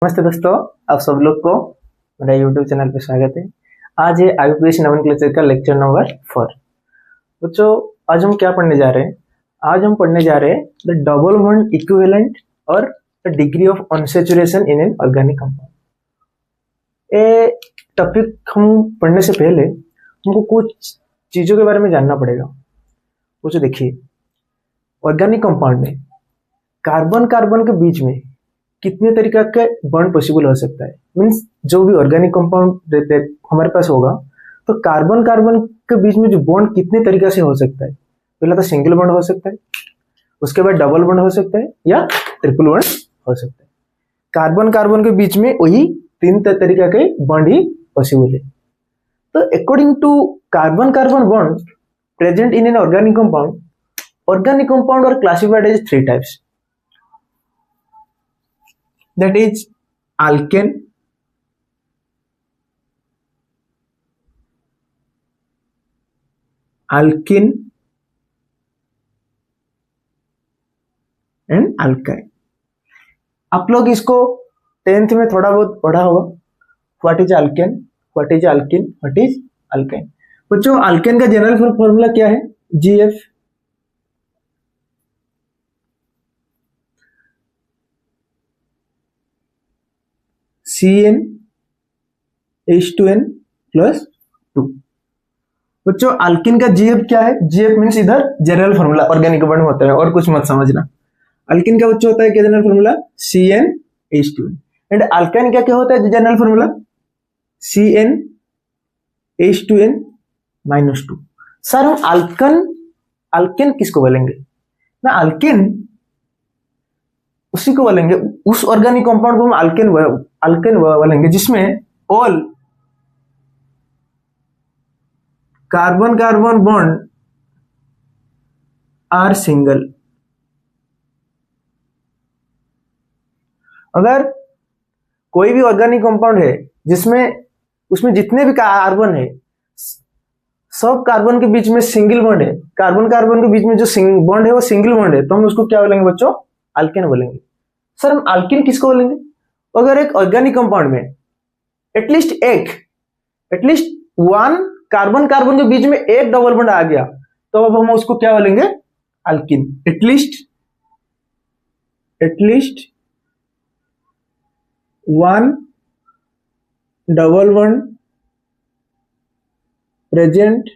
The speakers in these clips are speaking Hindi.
नमस्ते दोस्तों, आप सब लोग को मेरा यूट्यूब चैनल पे स्वागत है। आज है आईयूपीएसी नोमेनक्लेचर का लेक्चर नंबर 4। बच्चों, आज हम क्या पढ़ने जा रहे हैं? आज हम पढ़ने जा रहे हैं द डबल बॉन्ड इक्विवेलेंट और the degree of unsaturation in an organic compound. ये टॉपिक हम पढ़ने से पहले हमको कुछ चीज़ों के बारे में जानना पड़ेगा। कुछ देखिए, ऑर्गेनिक कंपाउंड में कार्बन कार्बन के बीच में कितने तरीका के बॉन्ड पॉसिबल हो सकता है। मीन्स जो भी ऑर्गेनिक कंपाउंड हमारे पास होगा तो कार्बन कार्बन के बीच में जो बॉन्ड कितने तरीका से हो सकता है। पहला तो सिंगल बॉन्ड हो सकता है, उसके बाद डबल बॉन्ड हो सकता है या ट्रिपल बॉन्ड हो सकता है। कार्बन कार्बन के बीच में वही 3 तरीका के बॉन्ड ही पॉसिबल है। तो according to carbon carbon bond present in an organic compound are classified as 3 types, that is alkane, alkene and alkyne। आप लोग इसको 10th में थोड़ा बहुत पढ़ा होगा, what is alkane, what is alkene, what is alkyne। बच्चों, alkane का जनरल फॉर्मूला क्या है? GF। CnH2n plus 2। बच्चों, अल्किन का जीएफ क्या है? जीएफ मीन्स इधर जनरल फॉर्मूला ऑर्गेनिक बॉन्ड होता है और कुछ मत समझना। अल्किन का बच्चों होता है क्या general formula? CnH2n। And alkyne क्या क्या होता है general formula? CnH2n minus 2। Sir, हम अल्केन किसको बोलेंगे ना? अल्केन उसी को बोलेंगे, उस ऑर्गेनिक कंपाउंड को हम अल्केन बोलेंगे जिसमें all carbon carbon bond are single. अगर कोई भी ऑर्गेनिक कंपाउंड है जिसमें उसमें जितने भी कार्बन है, सब कार्बन के बीच में सिंगल बॉन्ड है, कार्बन कार्बन के बीच में जो बॉन्ड है वो सिंगल बॉन्ड है, तो हम उसको क्या बोलेंगे बच्चों? अल्केन बोलेंगे। सर, हम अल्किन किसको बोलेंगे? अगर एक ऑर्गेनिक कंपाउंड में एटलीस्ट वन कार्बन कार्बन के बीच में एक डबल बॉन्ड आ गया तो अब हम उसको क्या बोलेंगे? Alkene. At least one double bond present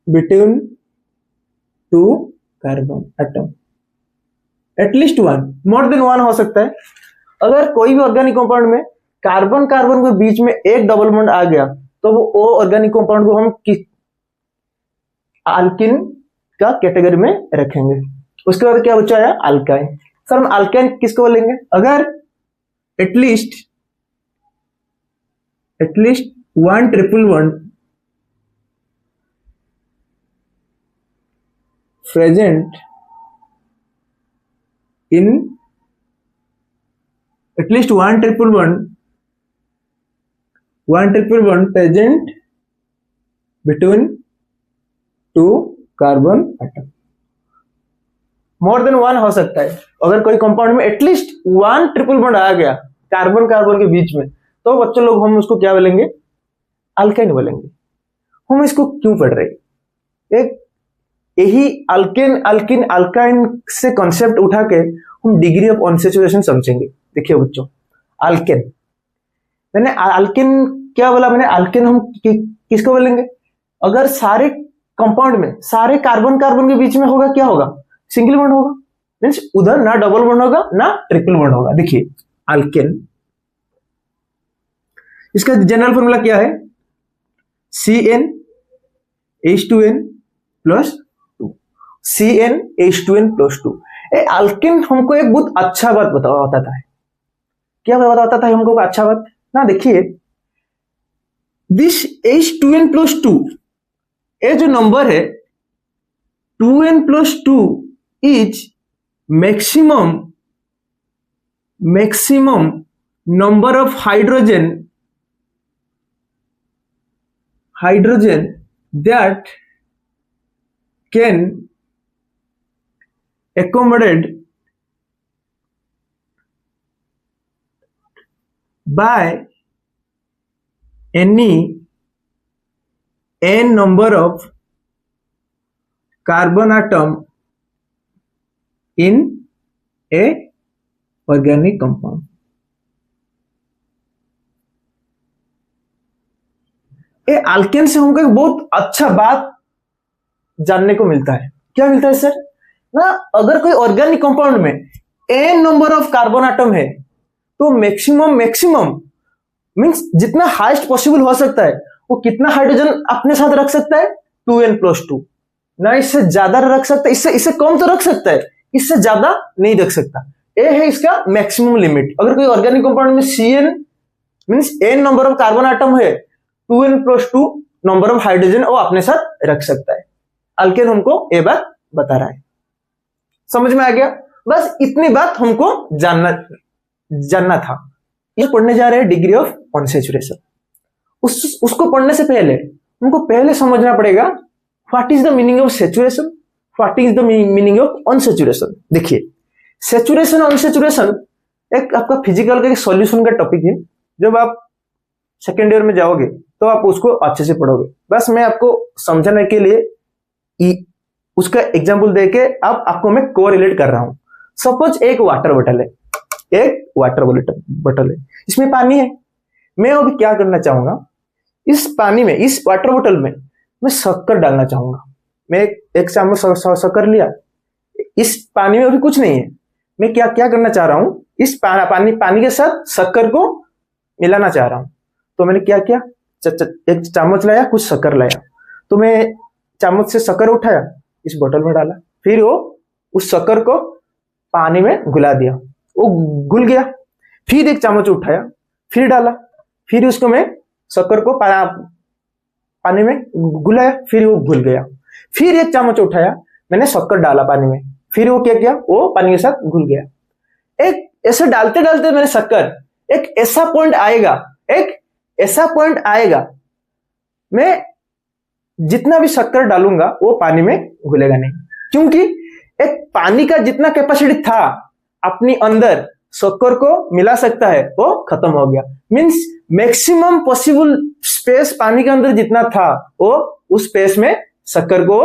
between 2 carbon atom. At least one, more than one हो सकता है। अगर कोई भी ऑर्गेनिक कंपाउंड में कार्बन कार्बन के बीच में एक डबल बॉन्ड आ गया तो वो ऑर्गेनिक कंपाउंड को हम किस अल्किन का कैटेगरी में रखेंगे। उसके बाद क्या बचा है? अल्काइन। सर, हम अल्काइन किसको बोलेंगे? अगर at least one triple bond present in at least one triple bond present between 2 carbon atom. More than one हो सकता है। अगर कोई कंपाउंड में एटलीस्ट वन ट्रिपल बॉन्ड आ गया कार्बन कार्बन के बीच में तो बच्चों लोग हम उसको क्या बोलेंगे? अल्काइन बोलेंगे। हम इसको क्यों पढ़ रहे हैं? एक यही अल्काइन से कॉन्सेप्ट उठा के हम डिग्री ऑफ अनसैचुरेशन समझेंगे। देखिए बच्चों, अल्केन, मैंने अल्केन क्या बोला? मैंने अल्केन हम किसको बोलेंगे? अगर सारे कंपाउंड में सारे कार्बन कार्बन के बीच में होगा, क्या होगा? सिंगल बॉन्ड होगा। मींस उधर ना डबल बॉन्ड होगा ना ट्रिपल बॉन्ड होगा। देखिए अल्केन, इसका जनरल फॉर्मूला क्या है? CnH2n plus 2। CnH2n plus 2। Alkane हमको एक बहुत अच्छा बात बताता है। क्या बताता था हमको अच्छा बात ना? देखिए, दिस H2n प्लस 2, ये जो नंबर है 2n plus 2 is maximum number of hydrogen that can accommodate by any n number of carbon atom in a organic compound. ये अल्केन से हमको एक बहुत अच्छा बात जानने को मिलता है। क्या मिलता है सर? ना अगर कोई ऑर्गेनिक कंपाउंड में n number of carbon atom है तो मैक्सिमम मींस जितना हाईएस्ट पॉसिबल हो सकता है वो कितना हाइड्रोजन अपने साथ रख सकता है? 2n+2। ना इससे ज्यादा रख सकता है, इससे कम तो रख सकता है, इससे ज्यादा नहीं रख सकता। ये है इसका मैक्सिमम लिमिट। अगर कोई ऑर्गेनिक कंपाउंड में Cn means n number of carbon atom है, 2n+2 नंबर ऑफ हाइड्रोजन वो अपने साथ रख सकता है। अल्केन हमको ये बात बता रहा है। समझ में आ गया? बस इतनी बात हमको जानना था। ये पढ़ने जा रहे हैं डिग्री ऑफ अनसैचुरेशन। उसको पढ़ने से पहले हमको पहले समझना पड़ेगा what is the meaning of saturation, what is the meaning of unsaturation. देखिए, सैचुरेशन और अनसैचुरेशन एक आपका फिजिकल का एक सॉल्यूशन का टॉपिक है। जब आप सेकेंड ईयर में जाओगे तो आप उसको अच्छे से पढ़ोगे। बस मैं आपको समझाने के लिए उसका एग्जाम्पल देके आपको मैं कोरिलेट कर रहा हूं। सपोज एक वाटर बॉटल है, इसमें पानी है। मैं अभी क्या करना चाहूंगा, इस पानी में, इस वाटर बॉटल में मैं शक्कर डालना चाहूंगा। मैं एक चम्मच शक्कर लिया, इस पानी में अभी कुछ नहीं है। मैं क्या करना चाह रहा हूं, इस पानी के साथ शक्कर को मिलाना चाह रहा हूं। तो मैंने क्या किया, एक चम्मच लाया, कुछ शक्कर लाया, तो मैं चम्मच से शक्कर उठाया, इस बोतल में डाला, फिर वो उस शक्कर को पानी में घुला दिया, वो घुल गया। फिर एक चम्मच उठाया, फिर डाला, फिर उसको मैं शक्कर को पानी में घुलाया, फिर वो घुल गया। फिर एक चम्मच उठाया, मैंने शक्कर डाला पानी में, फिर वो क्या किया, वो पानी के साथ घुल गया। एक ऐसे डालते डालते मैंने शक्कर, एक ऐसा पॉइंट आएगा, मैं जितना भी शक्कर डालूंगा वो पानी में घुलेगा नहीं, क्योंकि एक पानी का जितना कैपेसिटी था अपनी अंदर शक्कर को मिला सकता है वो खत्म हो गया। मींस मैक्सिमम पॉसिबल स्पेस पानी के अंदर जितना था वो उस स्पेस में शक्कर को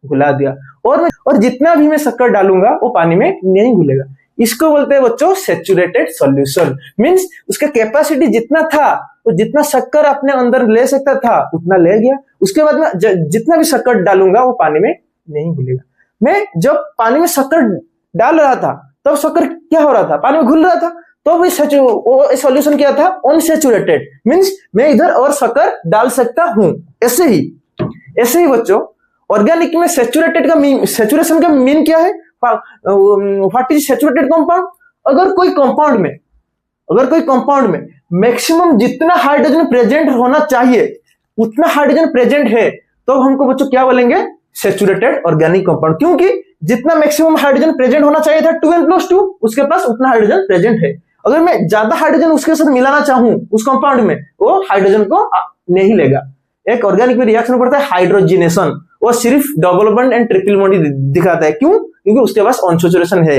घुला दिया, और जितना भी मैं शक्कर डालूंगा वो पानी में नहीं घुलेगा। इसको बोलते हैं बच्चों सैचुरेटेड सॉल्यूशन। मींस उसका कैपेसिटी जितना था, वो जितना शक्कर अपने अंदर ले सकता था उतना ले गया। उसके बाद में जितना भी शक्कर डालूंगा वो पानी में नहीं घुलेगा। मैं जब पानी में शक्कर डाल रहा था तब शक्कर क्या हो रहा था, पानी में घुल रहा था, तो वो सॉल्यूशन क्या था, अनसैचुरेटेड। मींस मैं इधर और शक्कर डाल सकता हूं। ऐसे ही बच्चों ऑर्गेनिक में सैचुरेशन का मीन क्या है, व्हाट इज सैचुरेटेड कंपाउंड। अगर कोई कंपाउंड में मैक्सिमम जितना हाइड्रोजन प्रेजेंट होना चाहिए उतना हाइड्रोजन प्रेजेंट है, तो हमको बच्चों क्या बोलेंगे, सैचुरेटेड ऑर्गेनिक कंपाउंड। क्योंकि जितना मैक्सिमम हाइड्रोजन प्रेजेंट होना चाहिए था 2n+2, उसके पास उतना हाइड्रोजन प्रेजेंट है। अगर मैं ज्यादा हाइड्रोजन उसके साथ मिलाना चाहूं उस कंपाउंड में, वो हाइड्रोजन को नहीं लेगा। एक ऑर्गेनिक में रिएक्शन पड़ता है हाइड्रोजिनेशन, वो सिर्फ डेवलपमेंट एंड ट्रिपल बॉन्ड दिखाता है। क्यों? क्योंकि उसके पास अनसैचुरेशन है।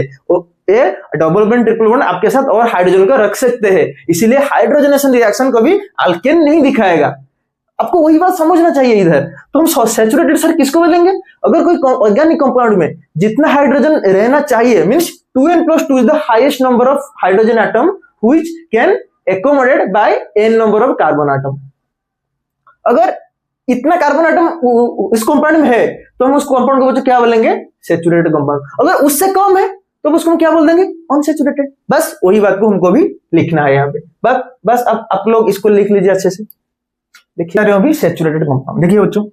ये डबल बॉन्ड ट्रिपल बॉन्ड आपके साथ और हाइड्रोजन को रख सकते हैं, इसीलिए हाइड्रोजनेशन रिएक्शन कभी अल्केन नहीं दिखाएगा। आपको वही बात समझना चाहिए इधर। तो हम सैचुरेटेड सर किसको बोलेंगे, अगर कोई ऑर्गेनिक कंपाउंड में जितना हाइड्रोजन रहना चाहिए, means 2n+2 is the highest number of hydrogen atom which can accommodate by n number of carbon atom. अगर इतना कार्बन एटम इस कंपाउंड में है तो हम उस कंपाउंड को क्या बोलेंगे, सैचुरेटेड कंपाउंड। अगर उससे कम है तो उसको हम क्या बोल देंगे, अनसैचुरेटेड। बस वही बात को हमको भी लिखना है यहाँ पे। बस अब आप लोग इसको लिख लीजिए अच्छे से। देखिए रहे हो अभी सैचुरेटेड कंपाउंड। देखिए बच्चों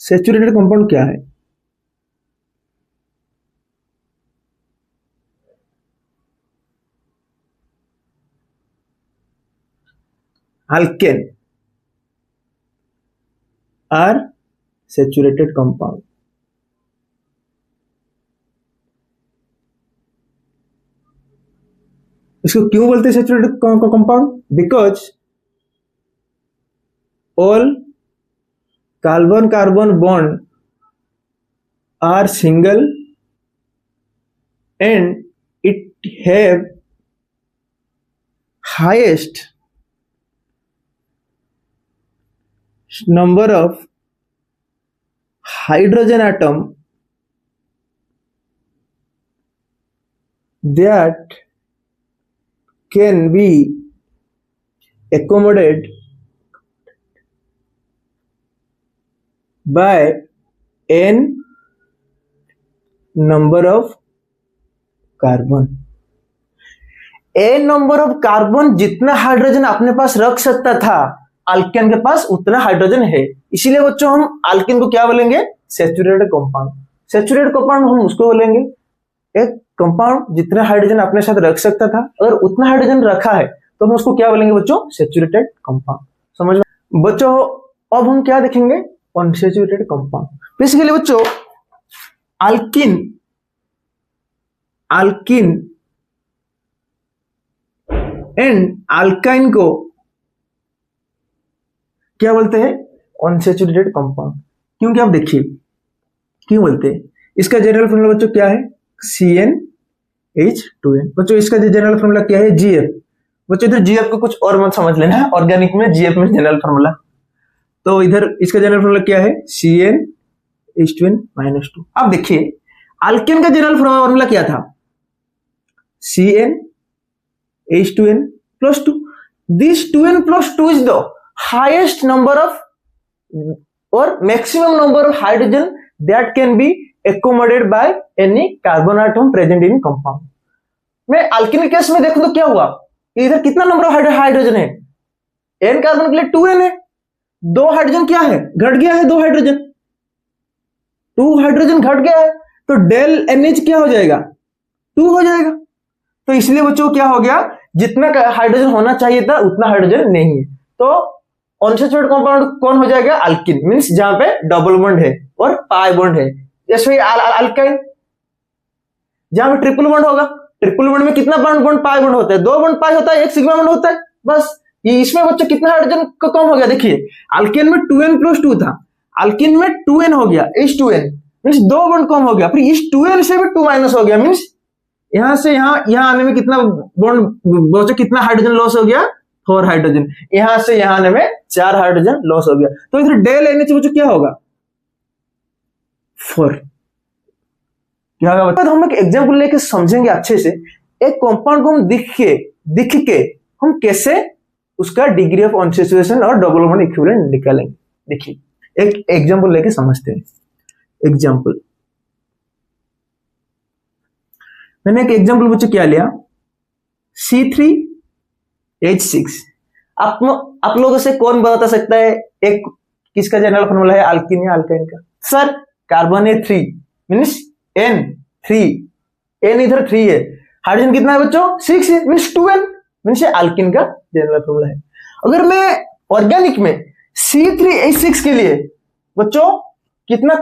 सैचुरेटेड कंपाउंड क्या है, अल्केन आर सैचुरेटेड कंपाउंड। इसको क्यों बोलते हैं saturated compound, because all carbon bond are single and it have highest number of hydrogen atom that can be accommodated by n number of carbon. n number of carbon जितना हाइड्रोजन अपने पास रख सकता था अल्केन के पास उतना हाइड्रोजन है, इसीलिए बच्चों हम अल्केन को क्या बोलेंगे? Saturated compound. सैचुरेटेड कंपाउंड हम उसको बोलेंगे एक कंपाउंड जितना हाइड्रोजन अपने साथ रख सकता था, अगर उतना हाइड्रोजन रखा है तो हम उसको क्या बोलेंगे बच्चों? Saturated compound. समझ में बच्चों? अब हम क्या देखेंगे? Unsaturated compound. बेसिकली बच्चों अल्किन एंड अल्काइन को क्या बोलते हैं? Unsaturated compound. क्योंकि आप देखिए क्यों बोलते हैं? इसका जनरल फॉर्मूला बच्चों क्या है? CnH2n। बच्चों इसका जनरल फॉर्मूला क्या है? GF। बच्चों इधर GF को कुछ और मत समझ लेना है, ऑर्गेनिक में GF में जनरल फॉर्मूला, तो इधर इसका जनरल फॉर्मूला क्या है? CnH2n-2। अब देखिए अल्केन का जनरल फॉर्मूला क्या था? CnH2n+2। This 2n+2 is the highest number of or maximum number of hydrogen that can be accommodated by any carbon atom present in compound। मैं अल्केन के केस में देखूं तो क्या हुआ? इधर कितना नंबर ऑफ हाइड्रोजन है? n कार्बन के लिए 2n है, 2 हाइड्रोजन क्या है? घट गया है, 2 हाइड्रोजन, 2 हाइड्रोजन घट गया है, तो डेल NH क्या हो जाएगा? 2 हो जाएगा। तो इसलिए बच्चों क्या हो गया? जितना हाइड्रोजन होना चाहिए था उतना हाइड्रोजन नहीं है, तो अनसैचुरेटेड कंपाउंड कौन हो जाएगा? अल्किन। मींस जहां पे डबल बॉन्ड है और पाई बॉन्ड है। जैसे अल्काइन जहां पे ट्रिपल बॉन्ड होगा, ट्रिपल बॉन्ड में कितना बॉन्ड पाई बॉन्ड होता है? 2 बॉन्ड पाई होता है, 1 सिग्मा बॉन्ड होता है, बस। ये इसमें बच्चों कितना हाइड्रोजन कम हो गया? देखिए अल्केन में 2n+2 था, अल्किन में 2n हो गया, H2n, मींस 2 बॉन्ड कम हो गया। फिर इस 2n से भी 2 माइनस हो गया, मींस यहां से यहां आने में कितना बॉन्ड बच्चों, कितना हाइड्रोजन लॉस हो गया? 4 हाइड्रोजन। यहां से यहां आने में 4 हाइड्रोजन लॉस हो गया, तो इधर डेल NH बच्चों क्या होगा? 4। क्या होगा? हम एक एग्जांपल लेके समझेंगे अच्छे से। एक कंपाउंड को हम दिख के हम कैसे उसका डिग्री ऑफ अनसैचुरेशन और डबल बॉन्ड इक्विवेलेंट निकालेंगे। देखिए एक एग्जांपल लेके समझते हैं। एग्जांपल मैंने एक एग्जांपल बच्चों क्या लिया? C3H6। आप लोगों से कौन बता सकता है एक किसका जनरल फॉर्मूला है अल्किन या अल्काइन का? सर कार्बन है 3, मींस N3, N इधर 3 है, हाइड्रोजन कितना है बच्चों? 6 है, मींस 2n, मींस अल्किन का जनरल फॉर्मूला है। अगर मैं ऑर्गेनिक में C3H6 के लिए बच्चों कितना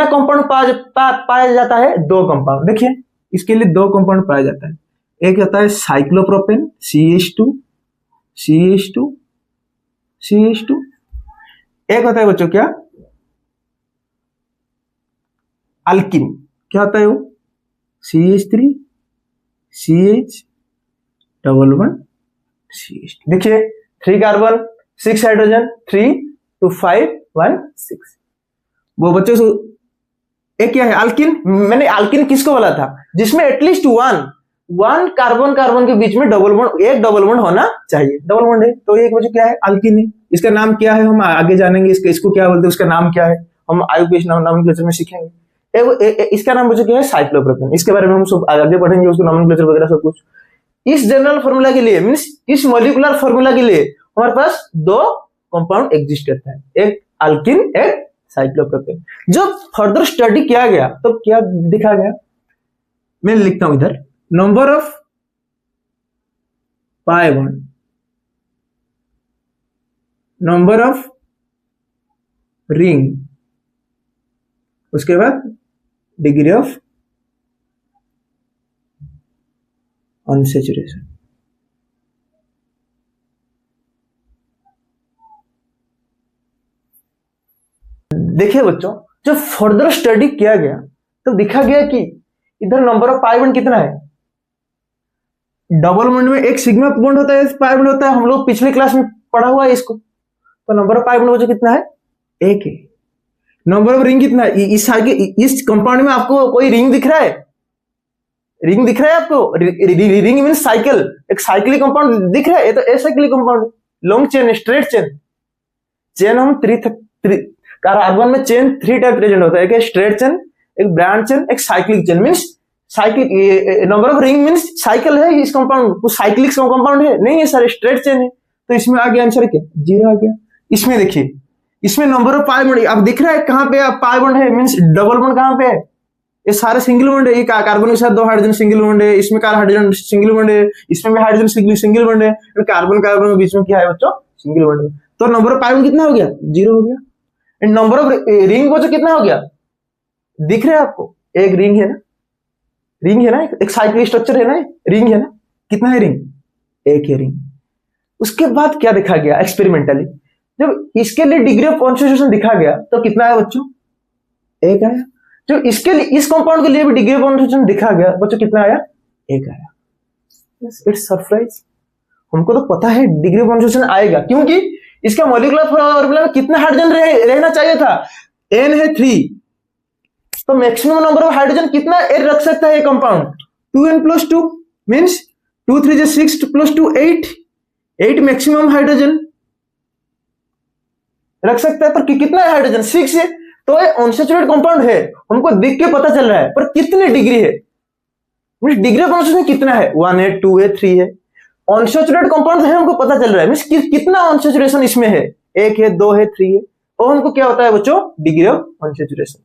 कंपाउंड पाया जाता है? 2 कंपाउंड। देखिए इसके लिए 2 कंपाउंड पाया जाता है। एक होता है साइक्लोप्रोपेन CH2, एक होता है बच्चों क्या? अल्किन। क्या होता है वो? CH3 CH double bond CH। देखिए 3 कार्बन 6 हाइड्रोजन, 3 2 5 1 6। वो बच्चों एक क्या है? अल्किन। मैंने अल्किन किसको बोला था? जिसमें एटलीस्ट वन कार्बन के बीच में डबल बॉन्ड, एक डबल बॉन्ड होना चाहिए। डबल बॉन्ड है तो एक बच्चों क्या है? अल्किन है। इसका नाम क्या है हम आगे जानेंगे, इसको क्या बोलते हैं, उसका नाम क्या है हम आयुर्वेद नॉमेनक्लेचर में सीखेंगे। इसका नाम बच्चों क्या है? साइक्लोप्रोपेन। इसके बारे में हम सब आगे पढ़ेंगे, उसको नॉमेनक्लेचर वगैरह सब कुछ। इस जनरल फॉर्मूला के लिए मींस इस मॉलिक्यूलर फॉर्मूला के लिए हमारे पास 2 कंपाउंड एग्जिस्ट करता है, एक अल्किन एक साइक्लोप्रोपेन। जब फर्दर स्टडी किया गया तो क्या दिखा गया? मैं लिखता हूं इधर, number of pi bond, number of ring, उसके बाद डिग्री ऑफ अनसैचुरेशन। देखिए बच्चों जब फर्दर स्टडी किया गया तो दिखा गया कि इधर नंबर ऑफ पाई बॉन्ड कितना है? डबल बॉन्ड में एक सिग्मा बॉन्ड होता है, पाई बॉन्ड होता है। हम लोग पिछले क्लास में पढ़ा हुआ है इसको। तो नंबर ऑफ पाई बॉन्ड बच्चों कितना है? एक है। नंबर ऑफ रिंग कितना है? इस कंपाउंड में आपको कोई रिंग दिख रहा है? रिंग दिख रहा है आपको? रिंग मींस साइकिल, एक साइक्लिक कंपाउंड दिख रहा है? ये तो acyclic compound, long chain, straight chain. Chain हम कार्बन में चेन 3 टाइप प्रेजेंट होता है, एक स्ट्रेट चेन, एक ब्रांच चेन, एक cyclic chain. Means cyclic, number of ring means cycle है इस कंपाउंड, कुछ साइक्लिक कंपाउंड है नहीं है सर, स्ट्रेट चेन है। तो इसमें आ गया आंसर क्या? 0 आ गया। इसमें देखिए, इसमें नंबर ऑफ पाई बॉन्ड अब दिख रहा है कहां पे पाई बॉन्ड है, मींस डबल बॉन्ड कहां पे है? ये सारे सिंगल बॉन्ड है। ये कार्बन के साथ 2 हाइड्रोजन सिंगल बॉन्ड है, इसमें हाइड्रोजन सिंगल बॉन्ड है, इसमें भी हाइड्रोजन सिंगल बॉन्ड है, कार्बन कार्बन के बीच में क्या है बच्चों? सिंगल बॉन्ड है। तो नंबर ऑफ पाई बॉन्ड कितना हो गया? 0 हो गया। एंड नंबर ऑफ रिंग बच्चों कितना हो गया? दिख रहा है आपको? एक रिंग है ना, रिंग है ना, एक साइक्लिक स्ट्रक्चर है ना, रिंग है ना। कितना है रिंग? एक है रिंग। उसके बाद क्या देखा गया एक्सपेरिमेंटली? जब इसके लिए डिग्री ऑफ कॉन्सेंट्रेशन दिखा गया तो कितना आया बच्चों? 1 आया। जो इसके लिए, इस कंपाउंड के लिए भी डिग्री ऑफ कॉन्सेंट्रेशन दिखा गया बच्चों, कितना आया? 1 आया। It's surprise. हमको तो पता है डिग्री ऑफ कॉन्सेंट्रेशन आएगा, क्योंकि इसका मॉलिक्यूलर फॉर्मूला में कितना हाइड्रोजन रहना चाहिए था? N है 3, तो मैक्सिमम नंबर ऑफ हाइड्रोजन कितना N रख सकता है ये compound? 2n+2 means 2 3 6 +2 8 maximum hydrogen रख सकता है। पर कितना है हाइड्रोजन? 6 है। तो ये अनसैचुरेटेड कंपाउंड है, हमको देख के पता चल रहा है, पर कितने डिग्री है? डिग्री ऑफ कॉन्सेंट्रेशन कितना है? 1 है, 2 है, 3 है। अनसैचुरेटेड कंपाउंड है, हमको पता चल रहा है, मींस कितना अनसैचुरेशन इसमें है? 1 है, 2 है, 3 है। और हमको क्या होता है बच्चों? Degree of unsaturation.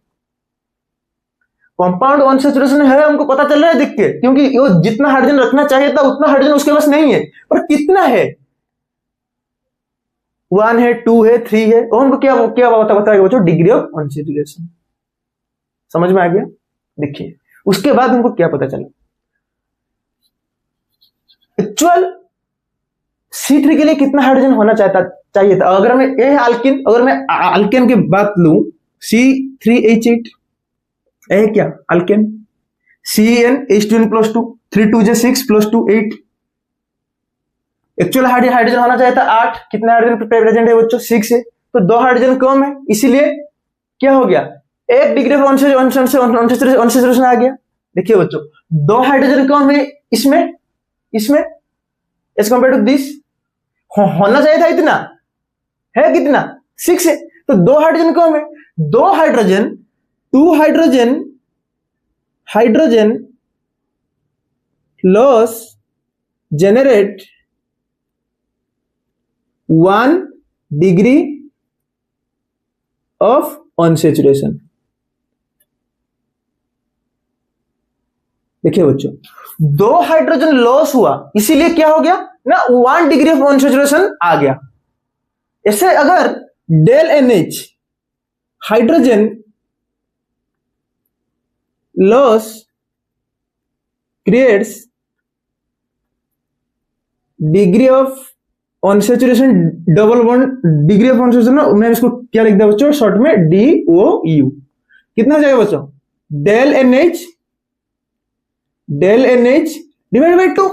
Compound unsaturation है, हमको पता चल रहा है देख के, क्योंकि वो जितना हाइड्रोजन रखना चाहिए था उतना हाइड्रोजन उसके पास नहीं है। पर कितना है? 1 है, 2 है, 3 है। और हमको क्या क्या बताएगा बच्चों? Degree of unsaturation. समझ में आ गया? देखिए, उसके बाद हमको क्या पता चला? एक्चुअल C3 के लिए कितना हाइड्रोजन होना चाहिए था? अगर मैं ये अल्किन, अगर मैं अल्केन की बात लूं, C3H8 है क्या अल्केन? CnH2n+2, 3 2 6 +2 8। एक्चुअल हाइड्रोजन होना चाहिए था 8। कितना हाइड्रोजन प्रेजेंट है बच्चों? 6 है। तो 2 हाइड्रोजन कम है, इसीलिए क्या हो गया? 1 डिग्री ऑफ अनसैचुरेशन आ गया। देखिए बच्चों, 2 हाइड्रोजन कम है इसमें एज कंपेयर टू दिस। होना चाहिए था इतना, है कितना? 6 है। तो 2 हाइड्रोजन कम है। 2 hydrogen loss generate 1 degree of unsaturation. देखिए बच्चों, 2 हाइड्रोजन लॉस हुआ, इसीलिए क्या हो गया ना? 1 डिग्री ऑफ अनसैचुरेशन आ गया। ऐसे अगर del NH hydrogen loss creates degree of unsaturation double bond, degree of unsaturation मैं इसको क्या लिख दिया बच्चों शॉर्ट में? DOU। कितना हो जाएगा बच्चों? Del NH divide by 2।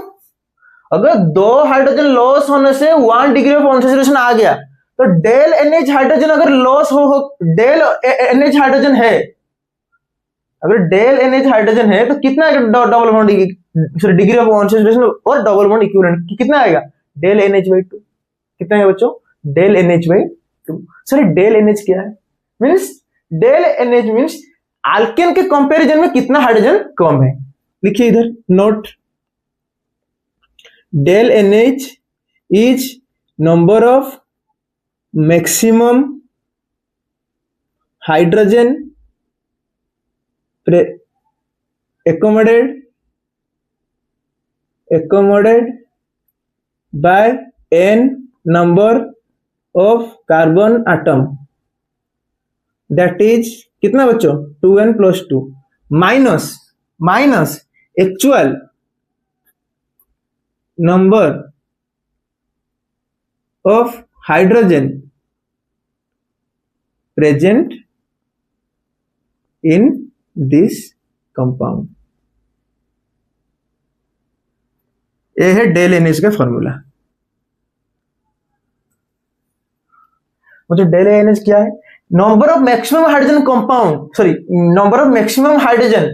अगर 2 हाइड्रोजन लॉस होने से 1 डिग्री ऑफ अनसैचुरेशन आ गया, तो डेल NH हाइड्रोजन अगर लॉस हो डेल NH हाइड्रोजन है, अगर डेल NH हाइड्रोजन है तो कितना double bond, degree of unsaturation और डबल बॉन्ड इक्विवेलेंट कितना आएगा? Del NH/2। कितना है बच्चों? Del NH/2। Sir del NH क्या है? Means del NH means alkane के कंपैरिजन में कितना हाइड्रोजन कम है। लिखिए इधर note, del NH is number of maximum hydrogen accommodated by n number of carbon atom, that is कितना बच्चों? 2n+2 minus actual number of hydrogen present in this compound. ये है डेल NH का फॉर्मूला। वो जो डेल NH क्या है, number of maximum hydrogen compound, sorry number of maximum hydrogen,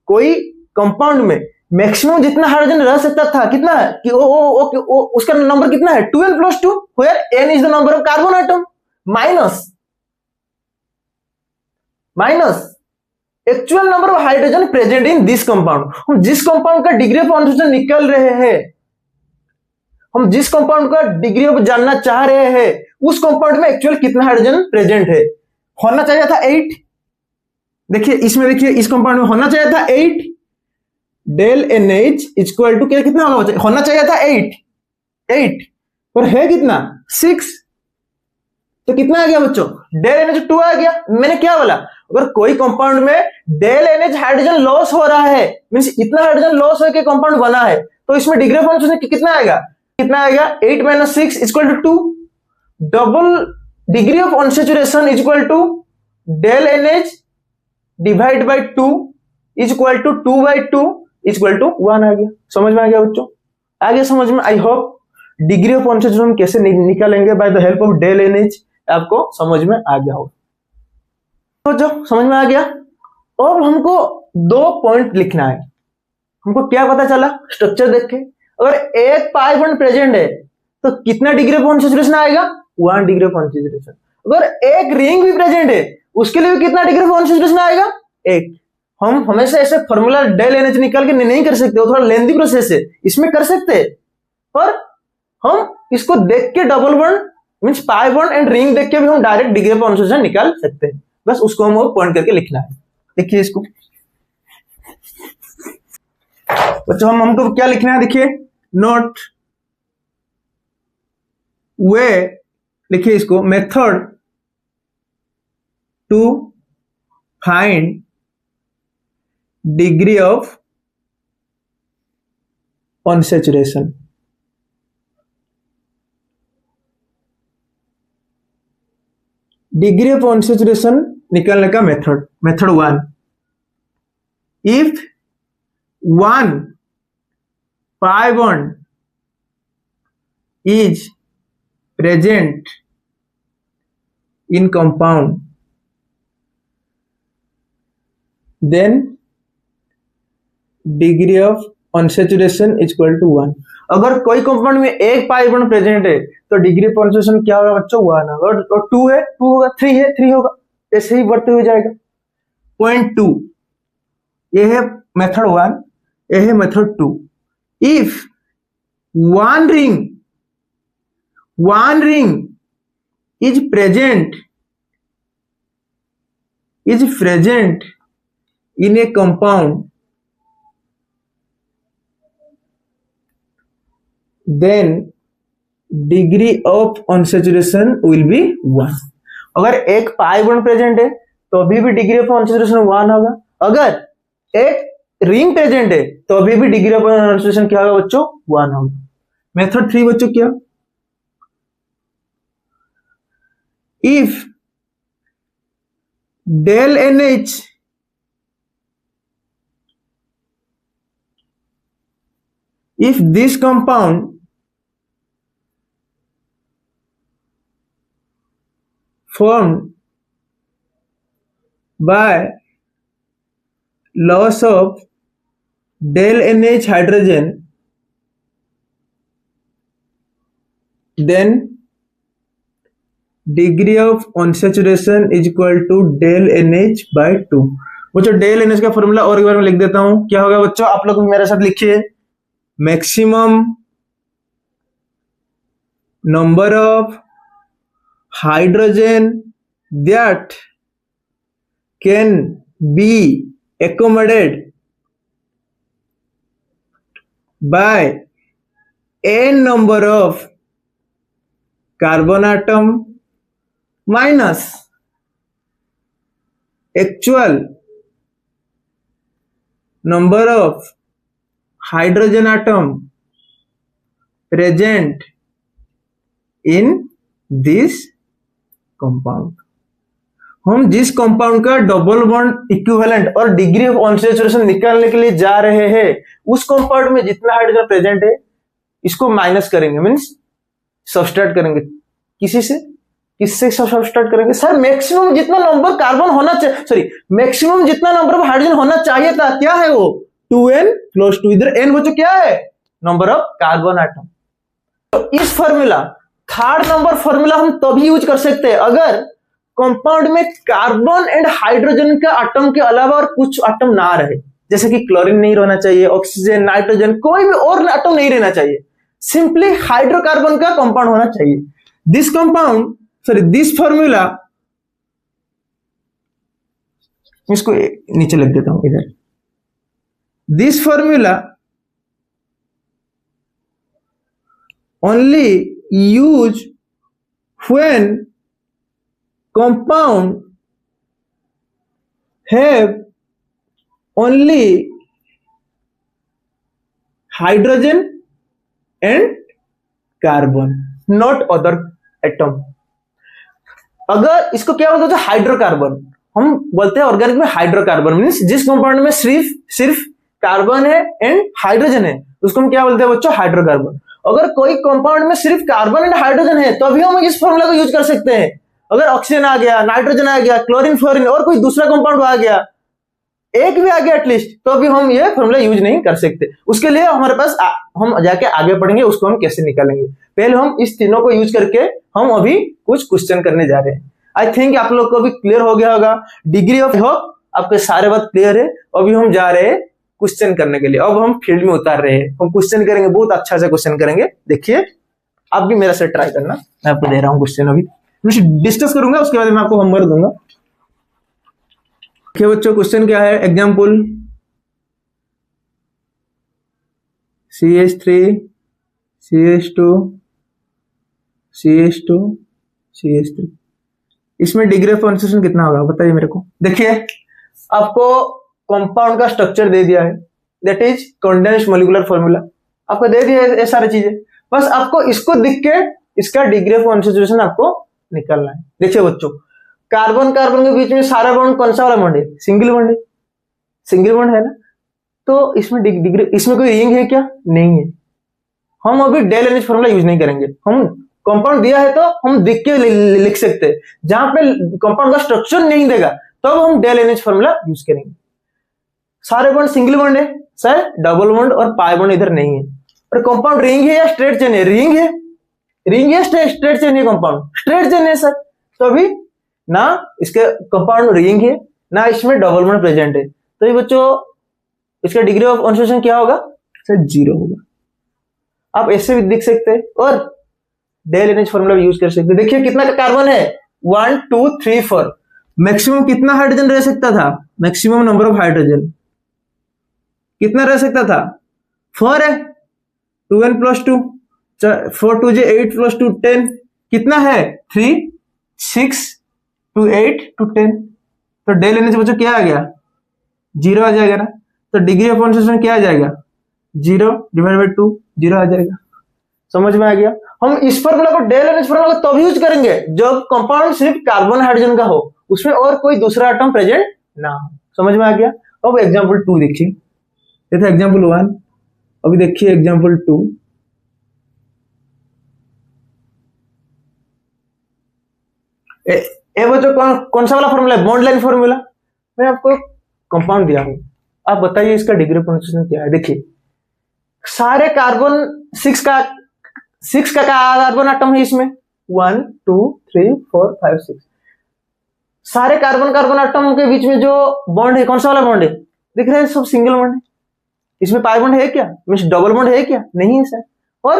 कोई कंपाउंड में मैक्सिमम जितना हाइड्रोजन रह सकता था कितना है कि ओ उसका नंबर कितना है 2n + 2 where n is the number of carbon atom minus actual number of hydrogen present in this compound. हम जिस कंपाउंड का डिग्री ऑफ कॉन्सेंट्रेशन निकल रहे हैं, हम जिस कंपाउंड का डिग्री ऑफ जानना चाह रहे हैं, उस कंपाउंड में एक्चुअल कितना हाइड्रोजन प्रेजेंट है। होना चाहिए था 8, देखिए इसमें, देखिए इस कंपाउंड में होना चाहिए था 8, डेल NH इक्वल टू कितना होगा, होना चाहिए था 8 और है कितना 6, तो कितना आ गया बच्चों, डेल NH 2 आ गया। मैंने क्या बोला, अगर कोई कंपाउंड में डेल NH हाइड्रोजन लॉस हो रहा है, मींस इतना हाइड्रोजन लॉस होकर कंपाउंड बना है, तो इसमें डिग्री ऑफ कॉन्सेंट्रेशन कितना आएगा 8 - 6 equal to 2, double degree of unsaturation equal to del NH divide by 2 equal to 2/2 equal to 1 आ गया। समझ में आ गया बच्चों, आ गया समझ में। I hope degree of unsaturation कैसे निकालेंगे by the help of del NH आपको समझ में आ गया होगा। तो जो समझ में आ गया, अब हमको 2 पॉइंट लिखना है। हमको क्या पता चला स्ट्रक्चर देख के, अगर एक पाई बॉन्ड प्रेजेंट है तो कितना डिग्री ऑफ अनसैचुरेशन आएगा 1 डिग्री ऑफ अनसैचुरेशन। अगर एक रिंग भी प्रेजेंट है उसके लिए भी कितना डिग्री ऑफ अनसैचुरेशन आएगा 1। हम हमेशा ऐसे फॉर्मूला डेल NH निकाल के नहीं कर सकते, वो थोड़ा लेंथी प्रोसेस है, इसमें कर सकते हैं, पर हम इसको देख के double bond means pi bond and ring देख के भी हम डायरेक्ट डिग्री ऑफ अनसैचुरेशन निकाल सकते हैं। बस उसको हम पॉइंट करके लिखना है। देखिए इसको बच्चों, हमको क्या लिखना है, देखिए नोट वे, लिखिए इसको method to find degree of unsaturation. Degree of unsaturation निकालने का method 1, if 1 pi bond is present in compound, then degree of unsaturation equal to 1। अगर कोई कंपाउंड में एक पाई बॉन्ड प्रेजेंट है तो डिग्री ऑफ अनसैचुरेशन क्या होगा बच्चों 1 होगा, और 2 है 2 होगा, 3 है 3 होगा, ऐसे ही बढ़ते हुए जाएगा। पॉइंट 2 ये है मेथड 1, ये है method 2। If one ring is present in a compound, then degree of unsaturation will be 1। अगर एक पाई बॉन्ड प्रेजेंट है तो अभी भी डिग्री ऑफ अनसैचुरेशन 1 होगा। अगर एक रिंग प्रेजेंट है तो अभी भी डिग्री ऑफ अनसैचुरेशन क्या होगा बच्चों 1 होगा। मेथड 3 बच्चों क्या, if del NH if this compound formed by loss of del NH hydrogen, then degree of unsaturation is equal to del NH by 2। बच्चों डेल NH का फॉर्मूला और एक बार मैं लिख देता हूं, क्या होगा बच्चों, आप लोग मेरे साथ लिखिए, maximum number of hydrogen that can be accommodated by n number of carbon atom minus actual number of hydrogen atom present in this compound। हम जिस कंपाउंड का डबल बॉन्ड इक्विवेलेंट और डिग्री ऑफ अनसैचुरेशन निकालने के लिए जा रहे हैं, उस कंपाउंड में जितना हाइड्रोजन प्रेजेंट है इसको माइनस करेंगे, मींस सब्सट्रैक्ट करेंगे किसी से, किससे सब स्टार्ट करेंगे सर? मैक्सिमम जितना नंबर कार्बन होना चाहिए, सॉरी मैक्सिमम जितना नंबर ऑफ हाइड्रोजन होना चाहिए था, क्या है वो? 2n+2। इधर n बच्चों क्या है? Number of carbon atom. तो इस फॉर्मूला, थर्ड नंबर फॉर्मूला हम तभी यूज कर सकते हैं अगर कंपाउंड में कार्बन एंड हाइड्रोजन का एटम के अलावा और कुछ एटम ना रहे, जैसे कि क्लोरीन नहीं रहना चाहिए, ऑक्सीजन, नाइट्रोजन, कोई भी और एटम नहीं रहना चाहिए, सिंपली हाइड्रोकार्बन का कंपाउंड होना चाहिए। This compound, sorry this formula, इसको नीचे लिख देता हूं इधर। This formula only use when compound have only hydrogen and carbon, not other atom। अगर इसको क्या बोलते हैं? हाइड्रोकार्बन। हम बोलते हैं ऑर्गेनिक में हाइड्रोकार्बन मीन्स जिस कंपाउंड में सिर्फ कार्बन है एंड हाइड्रोजन है, उसको हम क्या बोलते हैं बच्चों? हाइड्रोकार्बन। अगर कोई कंपाउंड में सिर्फ कार्बन एंड हाइड्रोजन है तो अभी हम इस फॉर्मूला को यूज कर सकते हैं। अगर ऑक्सीजन आ गया, नाइट्रोजन आ गया, क्लोरीन, फ्लोरीन और कोई दूसरा कंपाउंड आ गया, एक भी आ गया एटलीस्ट, तो अभी हम ये फॉर्मूला यूज नहीं कर सकते। उसके लिए हमारे पास हम जाके आगे पढ़ेंगे उसको हम कैसे निकालेंगे। पहले हम इस तीनों को यूज करके हम अभी कुछ क्वेश्चन करने जा रहे हैं। आई थिंक आप लोग को भी क्लियर हो गया होगा। डिग्री ऑफ होप आपके सारे बात क्लियर है। अभी हम जा रहे हैं क्वेश्चन करने के लिए। अब हम फील्ड में उतार रहे हैं, हम क्वेश्चन करेंगे, बहुत अच्छा से क्वेश्चन करेंगे। देखिए आप भी मेरा से ट्राई करना। मैं आपको दे रहा हूँ क्वेश्चन, अभी मैं डिस्कस करूंगा, उसके बाद मैं आपको होमवर्क दूंगा। देखिए बच्चों क्वेश्चन क्या है। Example CH3 CH2 CH2 CH3, इसमें डिग्री ऑफ कॉन्सेंट्रेशन कितना होगा बताइए मेरे को। देखिए आपको कंपाउंड का स्ट्रक्चर दे दिया है, that is condensed molecular formula आपको दे दिया है, ये सारी चीजें। बस आपको इसको दिख के इसका डिग्री ऑफ कॉन्सेंट्रेशन आपको निकालना है। देखिए बच्चों कार्बन कार्बन के बीच में सारा बॉन्ड कौन सा वाला बॉन्ड है? सिंगल बॉन्ड है, सिंगल बॉन्ड है ना। तो इसमें डिग्री, इसमें कोई रिंग है क्या? नहीं है। हम अभी डेल एनएच फॉर्मूला यूज नहीं करेंगे। हम कंपाउंड दिया है तो हम देख के लिख सकते हैं। जहां पे कंपाउंड का स्ट्रक्चर नहीं देगा तब तो हम डेल एनएच फॉर्मूला यूज करेंगे। सारे बॉन्ड सिंगल बॉन्ड है सर, डबल बॉन्ड और पाई बॉन्ड इधर नहीं है। और कंपाउंड रिंग है या स्ट्रेट चेन है? रिंग है, रिंग है, स्ट्रेट चेन है? कंपाउंड स्ट्रेट चेन है सर। तो अभी ना इसके कंपाउंड रिंग है ना इसमें डबल बॉन्ड प्रेजेंट है, तो ये बच्चों इसका डिग्री ऑफ कॉन्सेंट्रेशन क्या होगा सर? 0 होगा। आप ऐसे भी दिख सकते हैं और डेल एनएच फॉर्मूला यूज कर सकते हैं। देखिए कितना का कार्बन है? 1 2 3 4। मैक्सिमम कितना हाइड्रोजन रह सकता था? मैक्सिमम नंबर ऑफ हाइड्रोजन कितना रह सकता था? 4 है, 2n+2, 4 2 8 + 2 10, कितना है? 3 6 2 8 2 10। तो डेल एनएच बच्चों क्या आ गया? 0 आ जाएगा ना। तो डिग्री ऑफ कॉन्सेंट्रेशन क्या आ जाएगा? 0/2, 0 आ जाएगा। समझ में आ गया। हम इस फॉर्मूला को, डेल एनएच फॉर्मूला को तब यूज करेंगे जब कंपाउंड सिर्फ कार्बन हाइड्रोजन का हो, उसमें और कोई दूसरा एटम प्रेजेंट ना हो। समझ में आ गया। अब एग्जांपल 2 देखिए। ये था एग्जांपल 1, अभी देखिए एग्जांपल 2। ये बच्चों कौन सा वाला फॉर्मूला है? Bond line formula. मैं आपको कंपाउंड दिया हूं, आप बताइए इसका डिग्री ऑफ कॉन्सेंट्रेशन क्या है। देखिए सारे कार्बन 6 का कार्बन एटम है इसमें, 1 2 3 4 5 6। सारे कार्बन कार्बन एटम के बीच में जो बॉन्ड है कौन सा वाला बॉन्ड है? दिख रहा है सब सिंगल बॉन्ड है। इसमें पाई बॉन्ड है क्या? मींस डबल बॉन्ड है क्या? नहीं है सर। और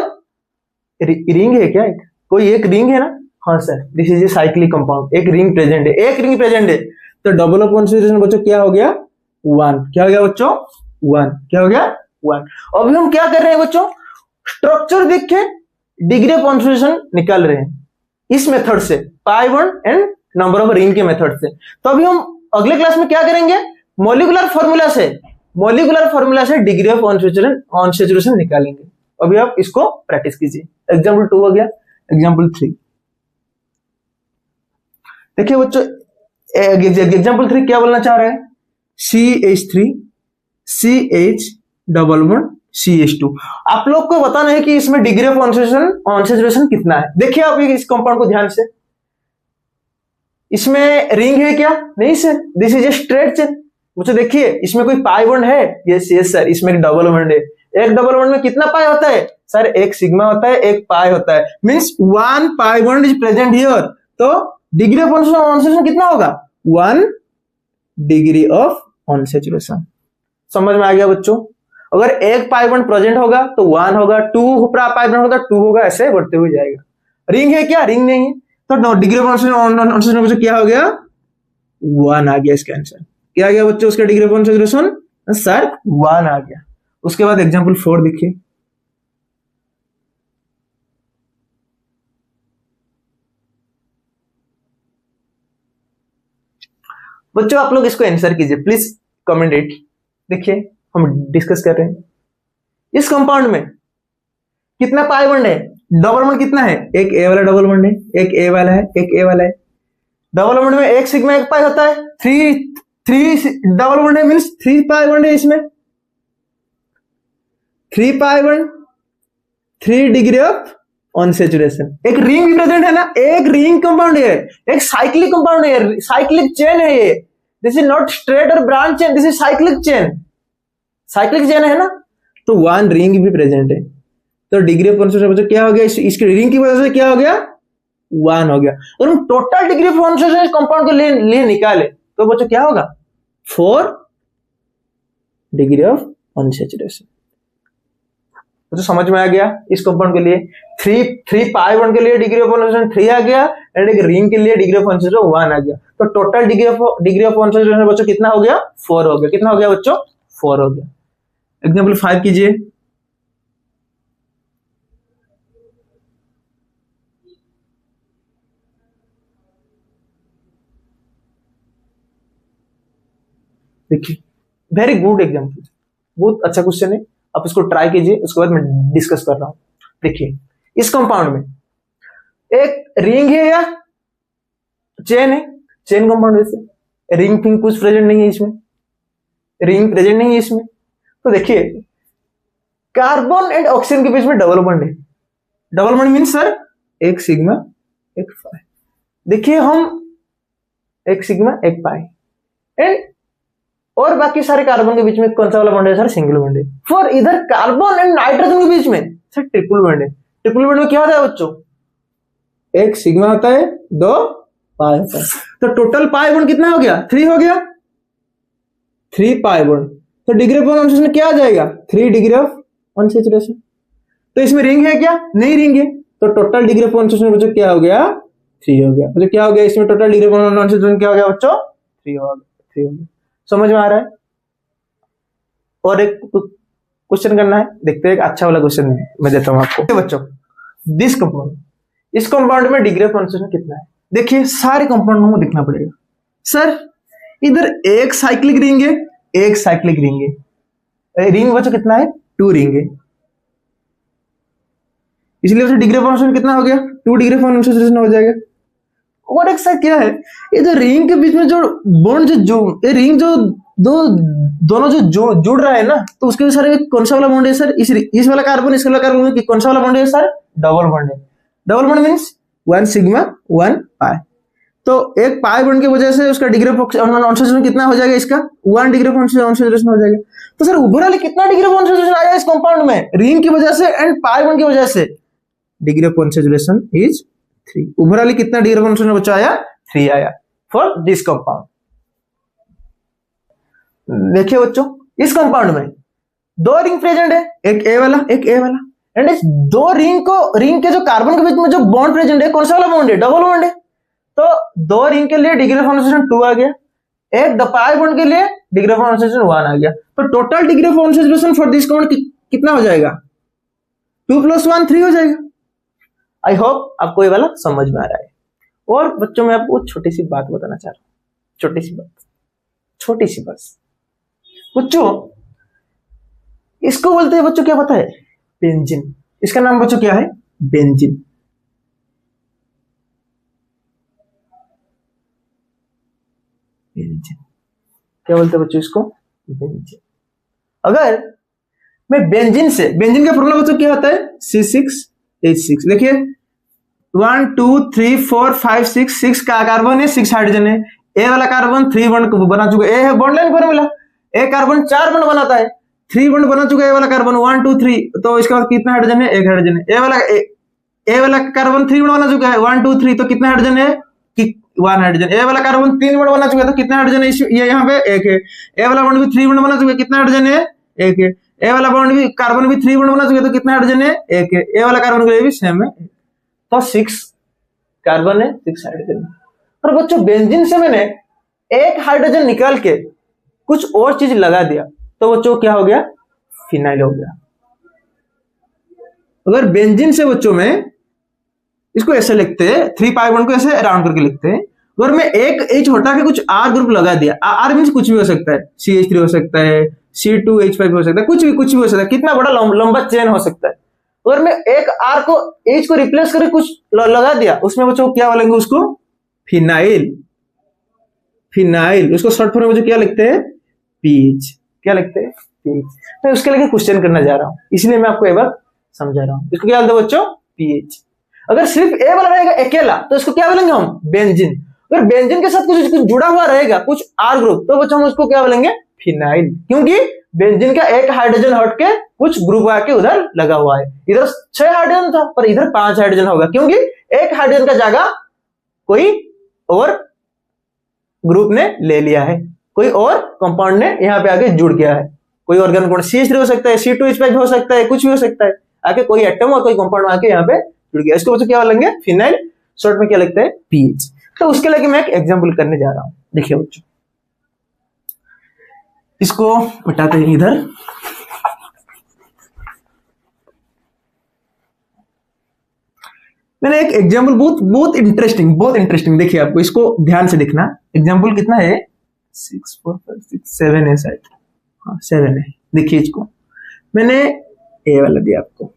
रिंग है क्या? कोई एक रिंग है ना। हाँ sir, this is a cyclic compound, एक रिंग प्रेजेंट है, एक रिंग प्रेजेंट है। तो डबल ऑफ कॉन्सेंट्रेशन बच्चों क्या हो गया? 1। क्या हो गया बच्चों? 1। क्या हो गया? 1। अभी हम क्या कर रहे हैं बच्चों? स्ट्रक्चर देख के डिग्री ऑफ कॉन्सेंट्रेशन निकाल रहे हैं इस मेथड से, pi bond and number of ring के मेथड से। तो अभी हम अगले क्लास में क्या करेंगे? मॉलिक्यूलर फॉर्मूला से डिग्री ऑफ कॉन्सेंट्रेशन निकालेंगे। अभी आप इसको प्रैक्टिस कीजिए। एग्जांपल 2 हो गया। एग्जांपल 3 देखिए बच्चों, एग्जांपल 3 क्या बोलना चाह रहे हैं? CH3 CH double bond CH2। आप लोग को बताना है कि इसमें डिग्री ऑफ कॉन्सेंट्रेशन कितना है। देखिए आप इस कंपाउंड को ध्यान से, इसमें रिंग है क्या? नहीं sir, this is a straight chain. मुझे देखिए इसमें कोई पाई बॉन्ड है? यस यस सर, इसमें एक डबल बॉन्ड है। एक डबल बॉन्ड में कितना पाई होता है सर? एक सिग्मा होता है, एक पाई होता है, means one pi bond is present here. तो डिग्री ऑफ अनसैचुरेशन कितना होगा? 1 डिग्री ऑफ अनसैचुरेशन। समझ में आ गया बच्चों? अगर एक पाई बॉन्ड प्रेजेंट होगा तो 1 होगा, 2 पाई बॉन्ड होगा 2 होगा, ऐसे बढ़ते हुए जाएगा। रिंग है क्या? रिंग नहीं है, तो डिग्री ऑफ अनसैचुरेशन क्या हो गया? 1 आ गया इसका आंसर। क्या आ गया बच्चों उसका डिग्री ऑफ अनसैचुरेशन? सर 1 आ गया। उसके बाद एग्जांपल 4 देखिए। बच्चों आप लोग इसको आंसर कीजिए प्लीज, कमेंट इट। देखिए हम डिस्कस कर रहे हैं इस कंपाउंड में कितना पाई बॉन्ड है? डबल बॉन्ड कितना है? एक ए वाला डबल बॉन्ड है, एक ए वाला है, एक ए वाला है। डबल बॉन्ड में एक सिग्मा एक पाई होता है, 3 डबल बॉन्ड है मींस 3 पाई बॉन्ड है। इसमें 3 pi bond, 3 degree of unsaturation. एक रिंग भी प्रेजेंट है ना, एक रिंग कंपाउंड है, एक साइक्लिक कंपाउंड है, साइक्लिक चेन है ये। दिस इज नॉट स्ट्रेट और branch chain, this is cyclic chain. Cyclic chain है ना, तो 1 रिंग भी प्रेजेंट है। तो डिग्री ऑफ अनसैचुरेशन क्या हो गया? इसकी रिंग की वजह से क्या हो गया? 1 हो गया। और हम total degree of unsaturation compound को लिए निकाले तो बच्चों क्या होगा? 4 डिग्री ऑफ अनसैचुरेशन। तो समझ में आ गया इस कंपाउंड के लिए 3 पाई बॉन्ड के लिए डिग्री ऑफ अनसैचुरेशन 3 आ गया, एंड एक रिंग के लिए डिग्री ऑफ अनसैचुरेशन 1 आ गया। तो टोटल डिग्री ऑफ अनसैचुरेशन बच्चों कितना हो गया? 4 हो गया। कितना हो गया बच्चों? 4 हो गया। एग्जांपल 5 कीजिए। देखिए वेरी गुड एग्जांपल, बहुत अच्छा क्वेश्चन है, आप इसको ट्राई कीजिए, उसके बाद मैं डिस्कस कर रहा हूं। देखिए इस कंपाउंड में एक रिंग है या चेन है? चेन कंपाउंड वैसे रिंग फिंग कुछ प्रेजेंट नहीं है इसमें, रिंग प्रेजेंट नहीं है इसमें। तो देखिए कार्बन एंड ऑक्सीजन के बीच में डबल बॉन्ड है। डबल बॉन्ड मीन सर एक सिग्मा एक पाई। देखिए हम एक सिग्मा एक पाई, एंड और बाकी सारे कार्बन के बीच में कौन सा वाला बॉन्ड है सर? सिंगल बॉन्ड है। फॉर इधर कार्बन एंड नाइट्रोजन के बीच में सर ट्रिपल बॉन्ड है। ट्रिपल बॉन्ड में क्या होता है बच्चों? एक सिग्मा होता है, 2 पाई होता है। तो टोटल पाई बॉन्ड कितना हो गया? 3 हो गया, 3 पाई बॉन्ड। तो डिग्री ऑफ अनसैचुरेशन क्या आ जाएगा? 3 डिग्री ऑफ अनसैचुरेशन। तो इसमें रिंग है क्या? नहीं रिंग है, तो टोटल डिग्री ऑफ अनसैचुरेशन बच्चों क्या हो गया? 3 हो गया। मतलब क्या हो गया इसमें? टोटल डिग्री ऑफ अनसैचुरेशन क्या हो गया बच्चों? 3 हो गया। समझ में आ रहा है? और एक क्वेश्चन करना है, देखते हैं एक अच्छा वाला क्वेश्चन मैं देता हूं आपको। बच्चों दिस कंपाउंड, इस कंपाउंड में डिग्री ऑफ अनसैचुरेशन कितना है? देखिए सारे कंपाउंड को देखना पड़ेगा। सर इधर एक साइक्लिक रिंग है, एक साइक्लिक रिंग है। रिंग बच्चों कितना है? 2 रिंग है, इसलिए उसे डिग्री ऑफ अनसैचुरेशन कितना हो गया? 2 डिग्री ऑफ अनसैचुरेशन हो जाएगा। और एक साइड क्या है? ये जो रिंग के बीच में जो बॉन्ड जो ये रिंग जो दोनों जो जुड़ रहा है ना, तो उसके सारे कौन सा वाला बॉन्ड है सर? इस वाला कार्बन इस वाला कार्बन कौन सा वाला बॉन्ड है सर? डबल बॉन्ड है। डबल बॉन्ड मींस 1 सिग्मा 1 पाई। तो एक पाई बॉन्ड की वजह से उसका डिग्री ऑफ अनसैचुरेशन कितना हो जाएगा? इसका 1 डिग्री ऑफ अनसैचुरेशन हो जाएगा। तो सर ओवरऑल कितना डिग्री ऑफ अनसैचुरेशन आया इस कंपाउंड में? रिंग की वजह से एंड पाई बॉन्ड की वजह से degree of unsaturation is 3। Overall कितना डिग्री ऑफ अनसैचुरेशन बच्चा आया? 3 आया फॉर दिस कंपाउंड। देखिए बच्चों इस कंपाउंड में 2 रिंग प्रेजेंट है, एक ए वाला एक ए वाला, एंड इस 2 रिंग के जो कार्बन के बीच में जो बॉन्ड प्रेजेंट है कौन सा वाला बॉन्ड है? डबल बॉन्ड है। तो 2 रिंग के लिए डिग्री ऑफ अनसैचुरेशन 2 आ गया, एक पाई बॉन्ड के लिए डिग्री ऑफ अनसैचुरेशन 1 आ गया। तो total degree of unsaturation for this compound कितना हो जाएगा? 2 + 1 3 हो जाएगा। आई होप आपको ये वाला समझ में आ रहा है। और बच्चों मैं आपको छोटी सी बात बताना चाह रहा हूं, छोटी सी बात, छोटी सी बस। बच्चों इसको बोलते हैं बच्चों क्या पता है? बेंजीन। इसका नाम बच्चों क्या है? बेंजीन। बेंजीन क्या बोलते हैं बच्चों इसको? बेंजीन। अगर मैं बेंजीन का फॉर्मूला बच्चों क्या होता है? C6H6। देखिए 1 2 3 4 5 6 का कार्बन है, 6 हाइड्रोजन है। ए वाला कार्बन 3 बॉन्ड बना चुका है, ए है बॉन्ड लाइन फॉर्मूला। ए कार्बन 4 बॉन्ड बनाता है, 3 बॉन्ड बना चुका है ए वाला कार्बन, 1 2 3। तो इसके बाद कितना हाइड्रोजन है, 1 हाइड्रोजन है। ए वाला कार्बन 3 बॉन्ड बना चुका है, 1 2 3। तो कितना हाइड्रोजन है कि 1 हाइड्रोजन। ए वाला कार्बन 3 बॉन्ड बना चुका है, तो कितना हाइड्रोजन है, ये यहाँ पे 1 है। ए वाला बॉन्ड भी 3 बॉन्ड बना चुका है, कितना हाइड्रोजन है, 1 है। ए वाला बॉन्ड भी कार्बन भी 3 बॉन्ड बना चुका है, तो कितना हाइड्रोजन है, 1 है। ए वाला कार्बन के लिए भी सेम है, तो 6 कार्बन है, 6 हाइड्रोजन है। और बच्चों बेंजीन से मैंने एक हाइड्रोजन निकाल के कुछ और चीज लगा दिया, तो बच्चों क्या हो गया, फिनाइल हो गया। अगर बेंजीन से बच्चों में इसको ऐसे लिखते हैं, 3 पाई बॉन्ड को ऐसे राउंड करके लिखते हैं। अगर मैं एक एच हटा के कुछ आर ग्रुप लगा दिया, आर मीन्स कुछ भी हो सकता है, CH3 हो सकता है, C2H5 हो सकता है, कुछ भी हो सकता है, कितना बड़ा लंबा चेन हो सकता है। अगर मैं एक आर को एच को रिप्लेस करके कुछ लगा दिया, उसमें बच्चों क्या बोलेंगे, उसको फिनाइल। फिनाइल उसको शॉर्ट फॉर्म में बच्चों क्या लिखते हैं, पीएच। क्या लिखते हैं, पीएच। मैं उसके लिए क्वेश्चन करना जा रहा हूं, इसलिए मैं आपको एक बार समझा रहा हूं। इसको क्या बोलते हैं बच्चों, पीएच। अगर सिर्फ ए वाला रहेगा अकेला, तो इसको क्या बोलेंगे हम, बेंजीन। अगर बेंजीन के साथ कुछ जुड़ा हुआ रहेगा, कुछ आर ग्रुप, तो बच्चों हम उसको क्या बोलेंगे, फिनाइल। क्योंकि बेंजीन का एक हाइड्रोजन हट के कुछ ग्रुप आके उधर लगा हुआ है। इधर 6 हाइड्रोजन था, पर इधर 5 हाइड्रोजन होगा, क्योंकि एक हाइड्रोजन का जगह कोई और ग्रुप ने ले लिया है, कोई और कंपाउंड ने यहाँ पे आके जुड़ गया है। कोई ऑर्गेनिक कंपाउंड CH3 हो सकता है, C2H5 हो सकता है, कुछ भी हो सकता है, आके कोई एटम और कोई कंपाउंड आके यहाँ पे जुड़ गया। इसको बच्चों क्या बोलेंगे, फिनाइल। शॉर्ट में क्या लिखते हैं, पीएच। तो उसके लिए मैं एक एग्जांपल करने जा रहा हूं। देखिए बच्चों, इसको हटाते हैं इधर। मैंने एक एग्जांपल बहुत इंटरेस्टिंग देखिए, आपको इसको ध्यान से देखना। एग्जांपल कितना है, 6 4 5 6 7 है शायद, हाँ 7 है। देखिए इसको मैंने ए वाला दिया आपको,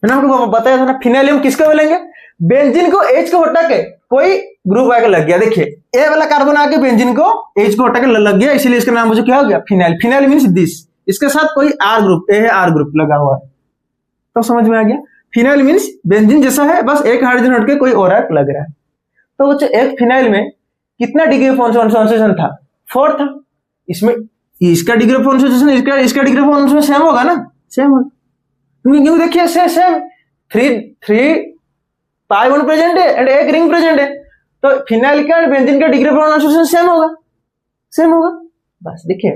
मैंने आपको बताया था ना, फिनाइल हम किसको बोलेंगे, बेंजीन को एच को हटा के कोई ग्रुप आके लग गया। देखिए ए वाला कार्बन आके बेंजीन को एच को हटा के लग गया, इसीलिए इसका नाम मुझे क्या हो गया, फिनाइल। फिनाइल मींस दिस, इसके साथ कोई आर ग्रुप, ए है आर ग्रुप लगा हुआ है, तो समझ में आ गया। फिनाइल मींस बेंजीन जैसा है, बस एक हाइड्रोजन हट के कोई और लग रहा है। तो बच्चों एक फिनाइल में कितना डिग्री ऑफ कॉन्सेंट्रेशन था, 4 था। इसमें इसका डिग्री ऑफ कॉन्सेंट्रेशन इसका डिग्री ऑफ कॉन्सेंट्रेशन सेम होगा ना, सेम होगा, क्यों देखिए सेम 3 पाई बॉन्ड प्रेजेंट है एंड एक रिंग प्रेजेंट है, तो फिनाइल का बेंजीन का डिग्री ऑफ कॉन्सेंट्रेशन सेम होगा। बस देखिए,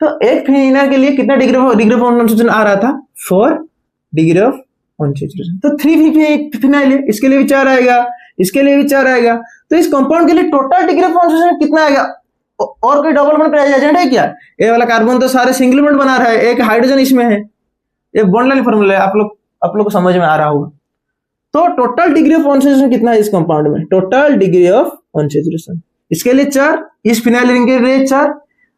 तो एक फिनाइल के लिए कितना डिग्री ऑफ कॉन्सेंट्रेशन आ रहा था, 4 डिग्री ऑफ कॉन्सेंट्रेशन। तो 3 फिनाइल है, इसके लिए भी 4 आएगा, इसके लिए भी 4 आएगा। तो इस कंपाउंड के लिए टोटल डिग्री ऑफ कॉन्सेंट्रेशन कितना आएगा, और कोई डबल बॉन्ड एजेंट है क्या, ए वाला कार्बन तो सारे सिंगल बॉन्ड बना रहा है, एक हाइड्रोजन इसमें है, ये बॉन्ड लाइन फॉर्मूला है, आप लोग को समझ में आ रहा होगा। तो टोटल डिग्री ऑफ कॉन्सेंट्रेशन कितना है इस कंपाउंड में, टोटल डिग्री ऑफ कॉन्सेंट्रेशन, इसके लिए 4, इस फिनाइल रिंग के लिए 4,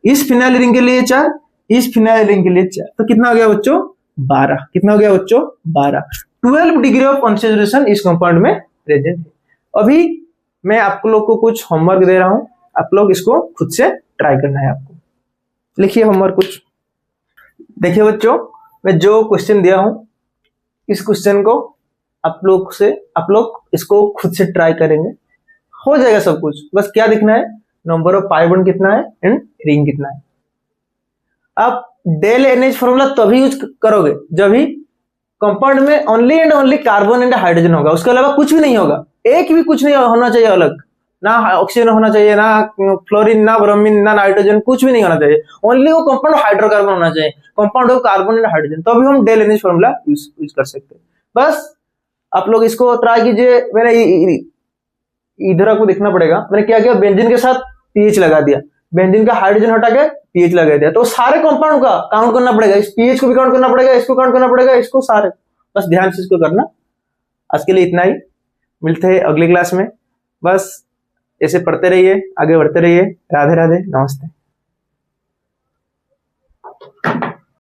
इस फिनाइल रिंग के लिए 4, इस फिनाइल रिंग के लिए 4, तो कितना हो गया बच्चों, 12। कितना हो गया बच्चों, 12। 12 डिग्री ऑफ कॉन्सेंट्रेशन इस कंपाउंड में प्रेजेंट है। अभी मैं आप लोग को कुछ होमवर्क दे रहा हूं, आप लोग इसको खुद से ट्राई करना है आपको। लिखिए होमवर्क कुछ। देखिए बच्चों, मैं जो क्वेश्चन दिया हूं, इस क्वेश्चन को आप लोग इसको खुद से ट्राई करेंगे, हो जाएगा सब कुछ। बस क्या दिखना है, नंबर ऑफ पाई बॉन्ड कितना है एंड रिंग कितना है। आप डेल NH फॉर्मूला तभी यूज करोगे जब भी कंपाउंड में only and only carbon and hydrogen होगा, उसके अलावा कुछ भी नहीं होगा, एक भी कुछ नहीं होना चाहिए अलग, ना ऑक्सीजन होना चाहिए, ना फ्लोरीन, ना ब्रोमीन, ना नाइट्रोजन, कुछ भी नहीं होना चाहिए। ओनली वो कंपाउंड हाइड्रोकार्बन होना चाहिए, compound of carbon and hydrogen, तभी हम डेल NH फॉर्मूला यूज कर सकते हैं। बस आप लोग इसको ट्राई कीजिए। मैंने इधर आपको देखना पड़ेगा, मैंने क्या किया, बेंजीन के साथ पीएच लगा दिया, बेंजीन का हाइड्रोजन हटा के पीएच लगा दिया, तो सारे कंपाउंड का काउंट करना पड़ेगा, इस पीएच को भी काउंट करना पड़ेगा, इसको काउंट करना पड़ेगा, इसको सारे। बस ध्यान से इसको करना। आज के लिए इतना ही, मिलते हैं अगली क्लास में। बस ऐसे पढ़ते रहिए, आगे बढ़ते रहिए। राधे राधे, नमस्ते।